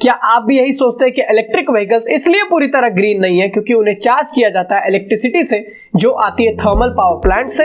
क्या आप भी यही सोचते हैं कि इलेक्ट्रिक व्हीकल्स इसलिए पूरी तरह ग्रीन नहीं है क्योंकि उन्हें चार्ज किया जाता है इलेक्ट्रिसिटी से जो आती है थर्मल पावर प्लांट से?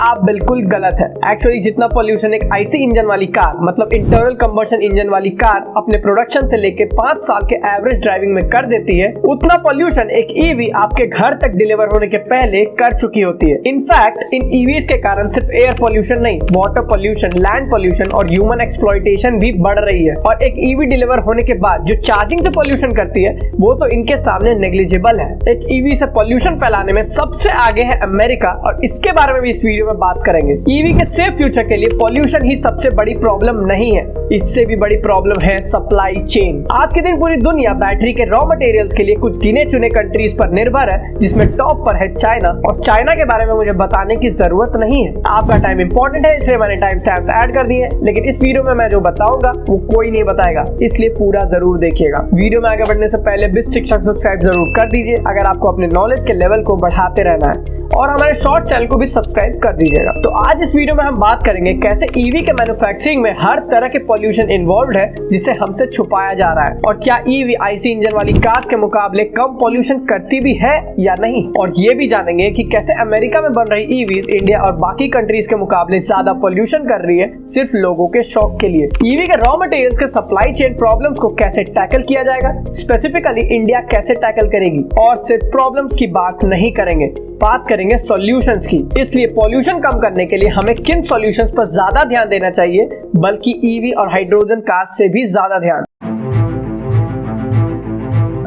आप बिल्कुल गलत है। एक्चुअली जितना पोल्यूशन एक आईसी इंजन वाली कार मतलब इंटरनल कंबशन इंजन वाली कार अपने प्रोडक्शन से लेके 5 साल के एवरेज ड्राइविंग में कर देती है, उतना पोल्यूशन एक ईवी आपके घर तक डिलीवर होने के पहले कर चुकी होती है। इनफैक्ट इन ईवीज के कारण सिर्फ एयर पोल्यूशन नहीं, वाटर पोल्यूशन, लैंड पोल्यूशन और ह्यूमन एक्सप्लॉयटेशन भी बढ़ रही है। और एक ईवी डिलीवर होने के बाद जो चार्जिंग से पोल्यूशन करती है वो तो इनके सामने नेग्लिजिबल है। एक ईवी से पोल्यूशन फैलाने में सबसे आगे है अमेरिका और इसके बारे में भी इस वीडियो में बात करेंगे। ईवी के सेफ फ्यूचर के लिए पोल्यूशन ही सबसे बड़ी प्रॉब्लम नहीं है, इससे भी बड़ी प्रॉब्लम है सप्लाई चेन। आज के दिन पूरी दुनिया बैटरी के रॉ मटेरियल्स के लिए कुछ गिने चुने कंट्रीज पर निर्भर है, जिसमें टॉप पर है चाइना। और चाइना के बारे में मुझे बताने की जरूरत नहीं है, आपका टाइम इंपॉर्टेंट है इसलिए मैंने टाइम स्टैम्प ऐड कर दिए। लेकिन इस वीडियो में मैं जो बताऊंगा वो कोई नहीं बताएगा, इसलिए पूरा जरूर देखिएगा। वीडियो में आगे बढ़ने से पहले बिस शिक्षक सब्सक्राइब जरूर कर दीजिए अगर आपको अपने नॉलेज के लेवल को बढ़ाते रहना है, और हमारे शॉर्ट चैनल को भी सब्सक्राइब कर दीजिएगा। तो आज इस वीडियो में हम बात करेंगे कैसे ईवी के मैन्युफैक्चरिंग में हर तरह के पोल्यूशन इन्वॉल्व है जिसे हमसे छुपाया जा रहा है, और क्या ईवी आईसी इंजन वाली कार के मुकाबले कम पोल्यूशन करती भी है या नहीं। और ये भी जानेंगे कि कैसे अमेरिका में बन रही ईवीज इंडिया और बाकी कंट्रीज के मुकाबले ज्यादा पोल्यूशन कर रही है सिर्फ लोगों के शौक के लिए। ईवी के रॉ मटेरियल्स के सप्लाई चेन प्रॉब्लम्स को कैसे टैकल किया जाएगा, स्पेसिफिकली इंडिया कैसे टैकल करेगी, और सिर्फ प्रॉब्लम्स की बात नहीं करेंगे, बात करेंगे सॉल्यूशंस की। इसलिए पोल्यूशन कम करने के लिए हमें किन सॉल्यूशंस पर ज्यादा ध्यान देना चाहिए, बल्कि ईवी और हाइड्रोजन कार से भी ज्यादा ध्यान।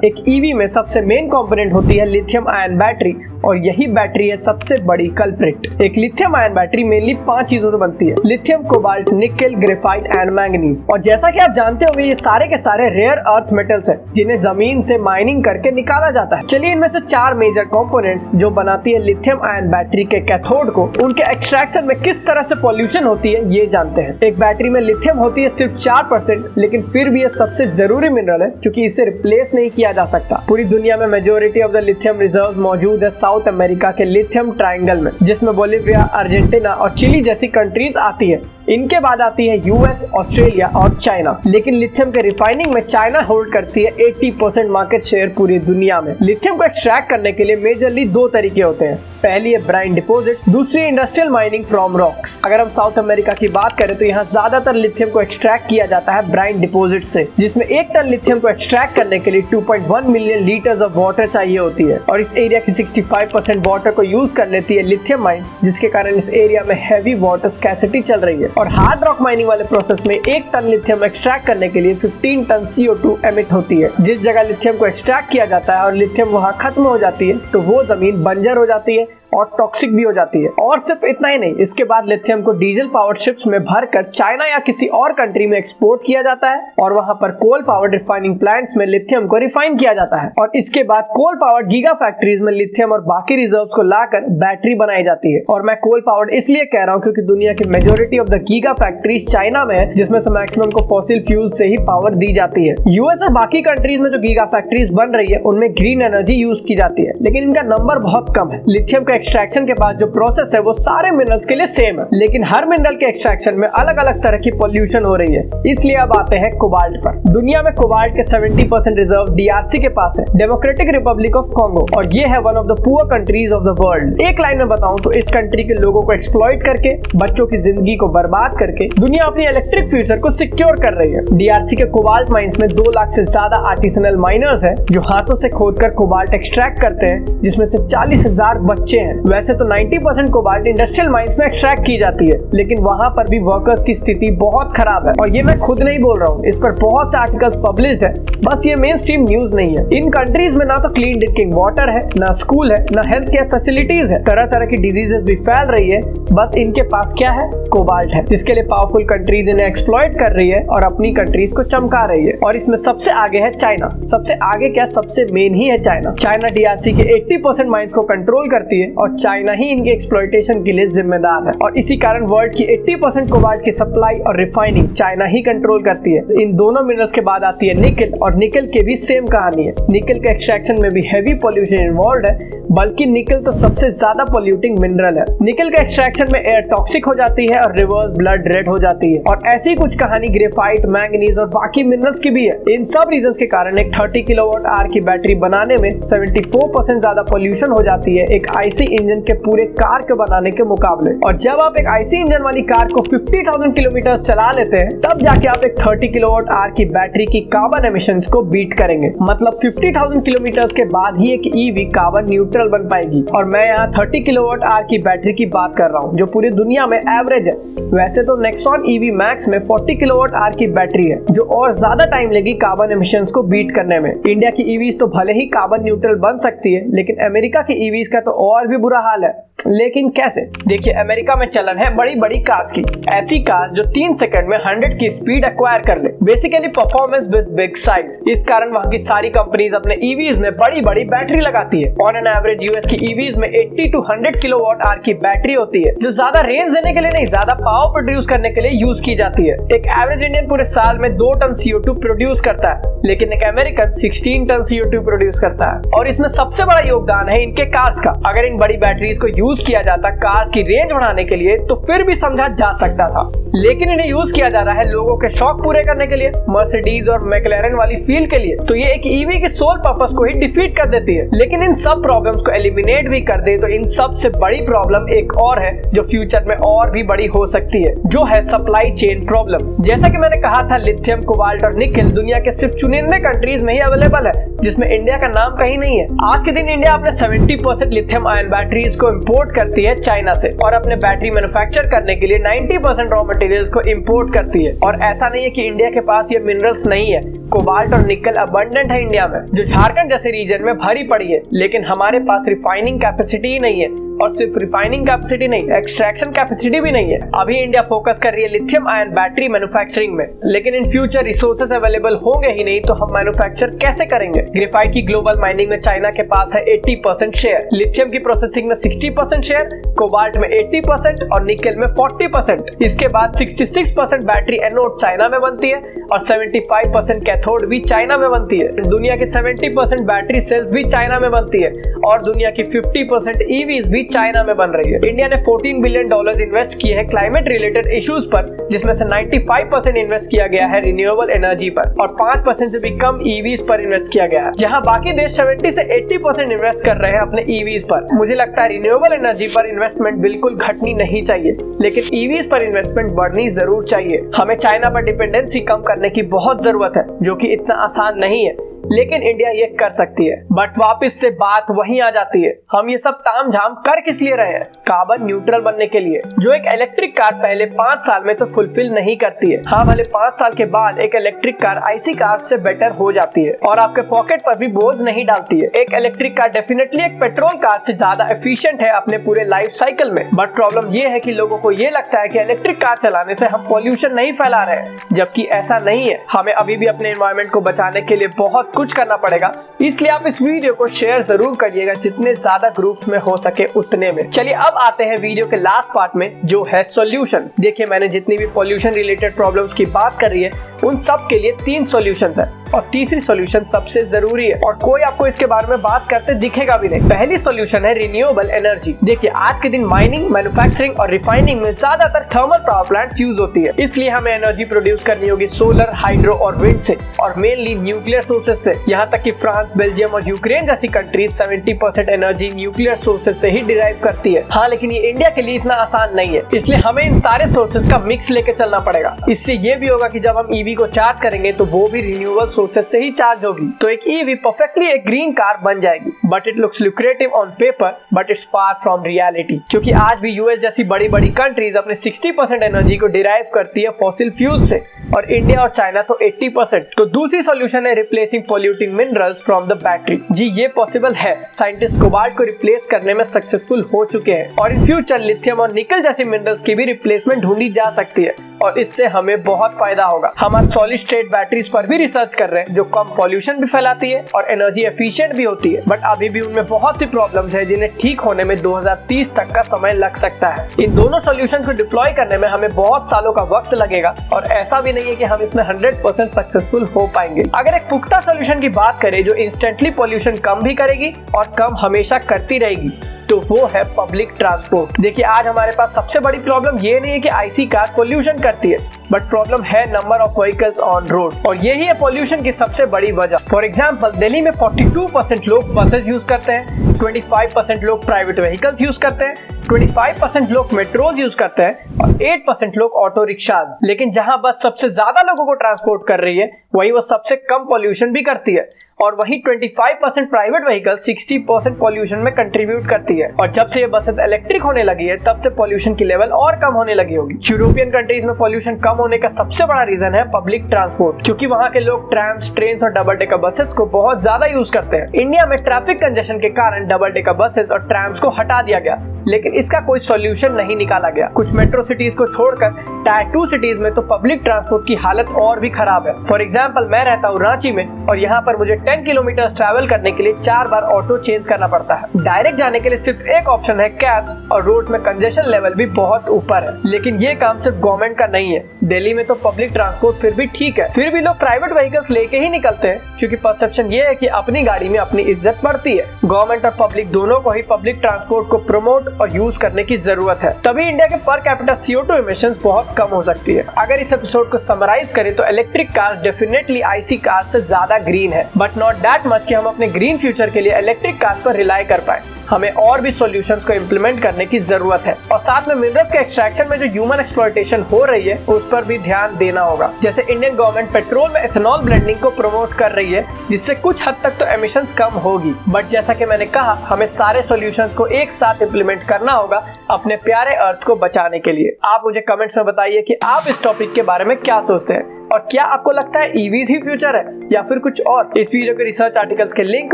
एक ईवी में सबसे मेन कंपोनेंट होती है लिथियम आयन बैटरी, और यही बैटरी है सबसे बड़ी कल्प्रिट। एक लिथियम आयन बैटरी मेनली 5 चीजों से बनती है: lithium, cobalt, nickel, graphite and manganese. और जैसा कि आप जानते होंगे ये सारे के सारे रेयर अर्थ मेटल्स हैं जिन्हें जमीन से माइनिंग करके निकाला जाता है। चलिए इनमें से 4 मेजर कंपोनेंट्स जो बनाती है लिथियम आयन बैटरी के कैथोड को, उनके एक्सट्रैक्शन में किस तरह से पॉल्यूशन होती है ये जानते हैं। एक बैटरी में लिथियम होती है सिर्फ 4%, लेकिन फिर भी ये सबसे जरूरी मिनरल है क्योंकि इसे रिप्लेस नहीं किया जा सकता। पूरी दुनिया में majority of the lithium reserve मौजूद है साउथ अमेरिका के लिथियम ट्रायंगल में, जिसमें बोलिविया, अर्जेंटीना और चिली जैसी कंट्रीज आती है। इनके बाद आती है यूएस, ऑस्ट्रेलिया और चाइना। लेकिन लिथियम के रिफाइनिंग में चाइना होल्ड करती है 80% मार्केट शेयर पूरी दुनिया में। लिथियम को एक्सट्रैक्ट करने के लिए मेजरली 2 तरीके होते हैं। पहली है ब्राइन डिपोजिट, दूसरी इंडस्ट्रियल माइनिंग फ्रॉम रॉक्स। अगर हम साउथ अमेरिका की बात करें तो यहाँ ज्यादातर लिथियम को एक्सट्रैक्ट किया जाता है ब्राइन डिपोजिट से, जिसमें 1 टन लिथियम को एक्सट्रैक्ट करने के लिए 2.1 मिलियन लीटर्स ऑफ वाटर चाहिए होती है। और इस एरिया की 65% वाटर को यूज कर लेती है लिथियम माइन, जिसके कारण इस एरिया में हैवी वाटर स्कैसिटी चल रही है। और हार्ड रॉक माइनिंग वाले प्रोसेस में 1 टन लिथियम एक्सट्रैक्ट करने के लिए 15 टन CO2 एमिट होती है। जिस जगह लिथियम को एक्सट्रैक्ट किया जाता है और लिथियम वहां खत्म हो जाती है तो वो जमीन बंजर हो जाती है और टॉक्सिक भी हो जाती है। और सिर्फ इतना ही नहीं, इसके बाद लिथियम को डीजल पावर्ड शिप्स में भरकर चाइना या किसी और कंट्री में एक्सपोर्ट किया जाता है, और वहां पर कोल पावर्ड रिफाइनिंग प्लांट्स में लिथियम को रिफाइन किया जाता है। और इसके बाद कोल पावर्ड गीगा फैक्ट्रीज में लिथियम और बाकी रिजर्व्स को लाकर बैटरी बनाई जाती है। और मैं कोल पावर्ड इसलिए कह रहा हूँ क्योंकि दुनिया की majority of the giga factories China में है, जिसमें से मैक्सिमम को फॉसिल फ्यूल से ही पावर दी जाती है। यूएस और बाकी कंट्रीज में जो गीगा फैक्ट्रीज बन रही है उनमें ग्रीन एनर्जी यूज की जाती है, लेकिन इनका नंबर बहुत कम है। लिथियम के एक्सट्रैक्शन के बाद जो प्रोसेस है वो सारे मिनरल्स के लिए सेम है, लेकिन हर मिनरल के एक्सट्रैक्शन में अलग अलग तरह की पोल्यूशन हो रही है। इसलिए अब आते हैं कोबाल्ट पर। दुनिया में कोबाल्ट के 70% रिजर्व डीआरसी के पास है, डेमोक्रेटिक रिपब्लिक ऑफ कॉन्गो, और ये है one of the poor countries of the world. एक लाइन में बताऊं तो इस कंट्री के लोगों को एक्सप्लॉइट करके, बच्चों की जिंदगी को बर्बाद करके दुनिया अपनी इलेक्ट्रिक फ्यूचर को सिक्योर कर रही है। डीआरसी के कोबाल्ट माइंस में 2 लाख से ज्यादा आर्टिसनल माइनर्स है जो हाथों से खोदकर कोबाल्ट एक्सट्रैक्ट करते हैं, जिसमें से 40,000 बच्चे हैं। वैसे तो 90% कोबाल्ट इंडस्ट्रियल माइंस में एक्सट्रैक्ट की जाती है, लेकिन वहां पर भी वर्कर्स की स्थिति बहुत खराब है। और ये मैं खुद नहीं बोल रहा हूँ, इस पर बहुत से आर्टिकल्स पब्लिश्ड है, बस ये मेन स्ट्रीम न्यूज नहीं है। इन कंट्रीज में ना तो क्लीन ड्रिंकिंग वाटर है, ना स्कूल है, ना हेल्थ केयर फैसिलिटीज है, तरह तरह की डिजीजेस भी फैल रही है। बस इनके पास क्या है? कोबाल्ट है, जिसके लिए पावरफुल कंट्रीज इन्हें एक्सप्लॉइट कर रही है और अपनी कंट्रीज को चमका रही है। और इसमें सबसे आगे है चाइना। सबसे आगे क्या, सबसे मेन ही है चाइना। चाइना डीआरसी के 80% माइंस को कंट्रोल करती है और चाइना ही इनके एक्सप्लॉयटेशन के लिए जिम्मेदार है और इसी कारण वर्ल्ड की 80% कोबाल्ट की सप्लाई और रिफाइनिंग चाइना ही कंट्रोल करती है। इन दोनों मिनरल्स के बाद आती है निकेल और निकेल के भी सेम कहानी है। निकेल के एक्सट्रैक्शन में भी हैवी पॉल्यूशन इन्वॉल्व है, बल्कि निकेल तो सबसे ज्यादा पॉल्यूटिंग मिनरल है। निकेल के एक्सट्रैक्शन में एयर टॉक्सिक हो जाती है और रिवर्स ब्लड रेड हो जाती है और ऐसी कुछ कहानी ग्रेफाइट, मैंगनीज और बाकी मिनरल्स की भी है। इन सब रीजंस के कारण एक 30 किलोवाट आवर की बैटरी बनाने में 74% ज्यादा पॉल्यूशन हो जाती है एक आईसी इंजन के पूरे कार के बनाने के मुकाबले। और जब आप एक आईसी इंजन वाली कार को 50,000 किलोमीटर चला लेते हैं तब जाके आप एक 30 किलोवाट आवर की बैटरी की कार्बन एमिशंस को बीट करेंगे। मतलब 50,000 किलोमीटर के बाद ही एक ईवी कार्बन न्यूट्रल बन पाएगी। और मैं यहाँ 30 किलोवाट आवर की बैटरी की बात कर रहा हूँ जो पूरी दुनिया में एवरेज है। वैसे तो नेक्सॉन ईवी मैक्स में 40 किलोवाट आवर की बैटरी है जो और ज्यादा टाइम लेगी कार्बन एमिशंस को बीट करने में। इंडिया की ईवीज तो भले ही कार्बन न्यूट्रल बन सकती है लेकिन अमेरिका की ईवीज का तो और भी बुरा हाल है। लेकिन कैसे? देखिए, अमेरिका में चलन है बड़ी बड़ी कार्स की, ऐसी कार जो 3 सेकंड में 100 की स्पीड एक्वायर कर ले, basically performance with big size. इस कारण वहां की सारी कंपनीज अपने ईवीज में बड़ी बड़ी बैटरी लगाती है। ऑन एन एवरेज यूएस की ईवीज में 80 to 100 किलोवाट आवर की बैटरी होती है जो ज्यादा रेंज देने के लिए नहीं, ज्यादा पावर प्रोड्यूस करने के लिए यूज की जाती है। एक एवरेज इंडियन पूरे साल में 2 टन CO2 प्रोड्यूस करता है लेकिन एक अमेरिकन 16 टन CO2 प्रोड्यूस करता है और इसमें सबसे बड़ा योगदान है इनके कार्स का। अगर इन बड़ी बैटरीज को यूज किया जाता कार की रेंज बढ़ाने के लिए तो फिर भी समझा जा सकता था, लेकिन इन्हें यूज किया जा रहा है लोगों के शौक पूरे करने के लिए, मर्सिडीज और मैक्लेरन वाली फील के लिए। तो ये एक ईवी के सोल पर्पस को ही डिफीट कर देती है। लेकिन इन सब प्रॉब्लम्स को एलिमिनेट भी कर दे तो इन सब से बड़ी प्रॉब्लम एक और है जो फ्यूचर में और भी बड़ी हो सकती है, जो है सप्लाई चेन प्रॉब्लम। जैसा कि मैंने कहा था, लिथियम, कोबाल्ट और निकेल दुनिया के सिर्फ चुनिंदे कंट्रीज में ही अवेलेबल है जिसमें इंडिया का नाम कहीं नहीं है। आज के दिन इंडिया अपने 70% लिथियम आयन बैटरीज को इंपोर्ट करती है चाइना से और अपने बैटरी मैन्युफैक्चर करने के लिए 90% रॉ मटेरियल्स को इंपोर्ट करती है। और ऐसा नहीं है कि इंडिया के पास ये मिनरल्स नहीं है, कोबाल्ट और निकेल अबंडेंट है इंडिया में जो झारखंड जैसे रीजन में भरी पड़ी है, लेकिन हमारे पास रिफाइनिंग कैपेसिटी ही नहीं है। और सिर्फ रिफाइनिंग कैपेसिटी नहीं, एक्सट्रैक्शन कैपेसिटी भी नहीं है। अभी इंडिया फोकस कर रही है लिथियम आयन बैटरी मैन्युफैक्चरिंग में, लेकिन इन फ्यूचर रिसोर्सेज अवेलेबल होंगे ही नहीं तो हम मैन्युफैक्चर कैसे करेंगे? ग्रेफाइट की ग्लोबल माइनिंग में चाइना के पास है 80% शेयर, लिथियम की प्रोसेसिंग में 60% शेयर, कोबाल्ट में 80% और निकेल में 40%। इसके बाद 66% बैटरी एनोड चाइना में बनती है और 75% कैथोड भी चाइना में बनती है। दुनिया के 70% बैटरी सेल्स भी चाइना में बनती है और दुनिया की 50% ईवीज भी चाइना में बन रही है। इंडिया ने $14 बिलियन इन्वेस्ट किए हैं क्लाइमेट रिलेटेड इश्यूज पर, जिसमें से 95% इन्वेस्ट किया गया है रिन्यूएबल एनर्जी पर और 5% से भी कम ईवीज पर इन्वेस्ट किया गया है, जहां बाकी देश 70 से 80% इन्वेस्ट कर रहे हैं अपने ईवीज पर। मुझे लगता है रिन्यूएबल एनर्जी पर इन्वेस्टमेंट बिल्कुल घटनी नहीं चाहिए, लेकिन ईवीज पर इन्वेस्टमेंट बढ़नी जरूर चाहिए। हमें चाइना पर डिपेंडेंसी कम करने की बहुत जरूरत है, जो कि इतना आसान नहीं है, लेकिन इंडिया ये कर सकती है। बट वापस से बात वहीं आ जाती है, हम ये सब ताम झाम कर किस लिए रहे हैं? कार्बन न्यूट्रल बनने के लिए, जो एक इलेक्ट्रिक कार पहले 5 साल में तो फुलफिल नहीं करती है। हाँ, भले 5 साल के बाद एक इलेक्ट्रिक कार आईसी कार से बेटर हो जाती है और आपके पॉकेट पर भी बोझ नहीं डालती है। एक इलेक्ट्रिक कार डेफिनेटली एक पेट्रोल कार से ज्यादा एफिशिएंट है अपने पूरे लाइफ साइकिल में। बट प्रॉब्लम ये है कि लोगों को ये लगता है कि इलेक्ट्रिक कार चलाने से हम पॉल्यूशन नहीं फैला रहे हैं, जबकि ऐसा नहीं है। हमें अभी भी अपने एनवायरमेंट को बचाने के लिए बहुत कुछ करना पड़ेगा, इसलिए आप इस वीडियो को शेयर जरूर करिएगा, जितने ज्यादा ग्रुप्स में हो सके उतने में। चलिए अब आते हैं वीडियो के लास्ट पार्ट में, जो है सॉल्यूशंस। देखिए, मैंने जितनी भी पॉल्यूशन रिलेटेड प्रॉब्लम्स की बात कर रही है उन सब के लिए 3 सॉल्यूशंस है और तीसरी सॉल्यूशन सबसे जरूरी है और कोई आपको इसके बारे में बात करते दिखेगा भी नहीं। पहली सॉल्यूशन है रिन्यूएबल एनर्जी। देखिए, आज के दिन माइनिंग, मैन्युफैक्चरिंग और रिफाइनिंग में ज्यादातर थर्मल पावर प्लांट्स यूज होती है, इसलिए हमें एनर्जी प्रोड्यूस करनी होगी सोलर, हाइड्रो और विंड से और मेनली न्यूक्लियर सोर्सेज से। यहाँ तक कि फ्रांस, बेल्जियम और यूक्रेन जैसी कंट्रीज 70% एनर्जी न्यूक्लियर सोर्सेज से ही डिराइव करती है। हाँ, लेकिन ये इंडिया के लिए इतना आसान नहीं है, इसलिए हमें इन सारे सोर्सेज का मिक्स लेके चलना पड़ेगा। इससे ये भी होगा कि जब हम ईवी को चार्ज करेंगे तो वो भी रिन्यूएबल सोर्सेज से ही चार्ज होगी, तो एक ईवी परफेक्टली एक ग्रीन कार बन जाएगी। But it looks lucrative on paper, but it's far from reality, क्योंकि आज भी यूएस जैसी बड़ी बड़ी कंट्रीज अपने 60% एनर्जी को डिराइव करती है फॉसिल फ्यूल से और इंडिया और चाइना तो 80%। तो दूसरी सॉल्यूशन है replacing polluting minerals from the battery. जी, ये पॉसिबल है। साइंटिस्ट कोबाल्ट को रिप्लेस करने में सक्सेसफुल हो चुके हैं और इन फ्यूचर लिथियम और निकेल जैसे मिनरल्स की भी रिप्लेसमेंट ढूंढी जा सकती है और इससे हमें बहुत फायदा होगा। हमारे आज सॉलिड स्टेट बैटरीज पर भी रिसर्च कर रहे हैं जो कम पॉल्यूशन भी फैलाती है और एनर्जी एफिशिएंट भी होती है, बट अभी भी उनमें बहुत सी प्रॉब्लम्स है जिन्हें ठीक होने में 2030 तक का समय लग सकता है। इन दोनों सॉल्यूशन को डिप्लॉय करने में हमें बहुत सालों का वक्त लगेगा और ऐसा भी नहीं है कि हम इसमें 100% सक्सेसफुल हो पाएंगे। अगर एक पुख्ता सॉल्यूशन की बात करें जो इंस्टेंटली पॉल्यूशन कम भी करेगी और कम हमेशा करती रहेगी, तो वो है पब्लिक ट्रांसपोर्ट। देखिए, आज हमारे पास सबसे बड़ी प्रॉब्लम ये नहीं है कि आईसी कार पोल्यूशन करती है, बट प्रॉब्लम है number of vehicles on road, और यही है पोल्यूशन की सबसे बड़ी वजह। फॉर एग्जांपल, दिल्ली में 42% लोग बसेस यूज करते हैं, 25% लोग प्राइवेट व्हीकल्स यूज करते हैं, 25% लोग मेट्रोज यूज करते हैं और 8% लोग ऑटो रिक्शाज। लेकिन जहां बस सबसे ज्यादा लोगों को ट्रांसपोर्ट कर रही है, वहीं वो सबसे कम पोल्यूशन भी करती है, और वहीं 25% प्राइवेट व्हीकल 60% पोल्यूशन में कंट्रीब्यूट करती है। और जब से ये बसेस इलेक्ट्रिक होने लगी है, तब से पोल्यूशन की लेवल और कम होने लगी होगी। यूरोपियन कंट्रीज में पोल्यूशन कम होने का सबसे बड़ा रीजन है पब्लिक ट्रांसपोर्ट, क्योंकि वहाँ के लोग ट्रैम्स, ट्रेन और डबल डेकर बसेस को बहुत ज्यादा यूज करते हैं। इंडिया में ट्रैफिक कंजेशन के कारण डबल डेकर बसेस और ट्रैम्स को हटा दिया गया, लेकिन इसका कोई सॉल्यूशन नहीं निकाला गया। कुछ मेट्रो सिटीज को छोड़कर टायर 2 सिटीज में तो पब्लिक ट्रांसपोर्ट की हालत और भी खराब है। फॉर एग्जाम्पल, मैं रहता हूँ रांची में और यहाँ पर मुझे 10 किलोमीटर ट्रैवल करने के लिए 4 बार ऑटो चेंज करना पड़ता है। डायरेक्ट जाने के लिए सिर्फ एक ऑप्शन है कैब्स, और रोड में कंजेशन लेवल भी बहुत ऊपर है। लेकिन ये काम सिर्फ गवर्नमेंट का नहीं है। दिल्ली में तो पब्लिक ट्रांसपोर्ट फिर भी ठीक है, फिर भी लोग प्राइवेट व्हीकल्स लेके ही निकलते हैं, क्योंकि परसेप्शन ये है कि अपनी गाड़ी में अपनी इज्जत बढ़ती है। गवर्नमेंट और पब्लिक दोनों को ही पब्लिक ट्रांसपोर्ट को प्रमोट और यूज करने की जरूरत है, तभी इंडिया के पर कैपिटा CO2 इमिशंस बहुत कम हो सकती है। अगर इस एपिसोड को समराइज करें तो electric car definitely IC car से ज्यादा ग्रीन है, बट नॉट दैट मच कि हम अपने ग्रीन फ्यूचर के लिए इलेक्ट्रिक कार पर रिलाई कर पाए। हमें और भी सॉल्यूशंस को इम्प्लीमेंट करने की जरूरत है, और साथ में मिनरल्स के एक्सट्रैक्शन में जो ह्यूमन एक्सप्लॉयटेशन हो रही है उस पर भी ध्यान देना होगा। जैसे इंडियन गवर्नमेंट पेट्रोल में एथेनॉल ब्लेंडिंग को प्रमोट कर रही है, जिससे कुछ हद तक तो एमिशंस कम होगी, बट जैसा कि मैंने कहा, हमें सारे सॉल्यूशंस को एक साथ इम्प्लीमेंट करना होगा अपने प्यारे अर्थ को बचाने के लिए। आप मुझे कमेंट्स में बताइए कि आप इस टॉपिक के बारे में क्या सोचते हैं, और क्या आपको लगता है ईवीज ही फ्यूचर है या फिर कुछ और। इस वीडियो के रिसर्च आर्टिकल्स के लिंक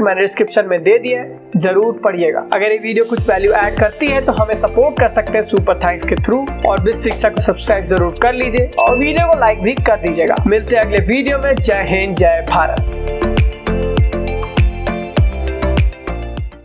मैंने डिस्क्रिप्शन में दे दिए हैं, जरूर पढ़िएगा। अगर ये वीडियो कुछ वैल्यू ऐड करती है तो हमें सपोर्ट कर सकते हैं सुपर थैंक्स के थ्रू, और विद शिक्षा को सब्सक्राइब जरूर कर लीजिए और वीडियो को लाइक भी कर दीजिएगा। मिलते हैं अगले वीडियो में। जय हिंद, जय भारत।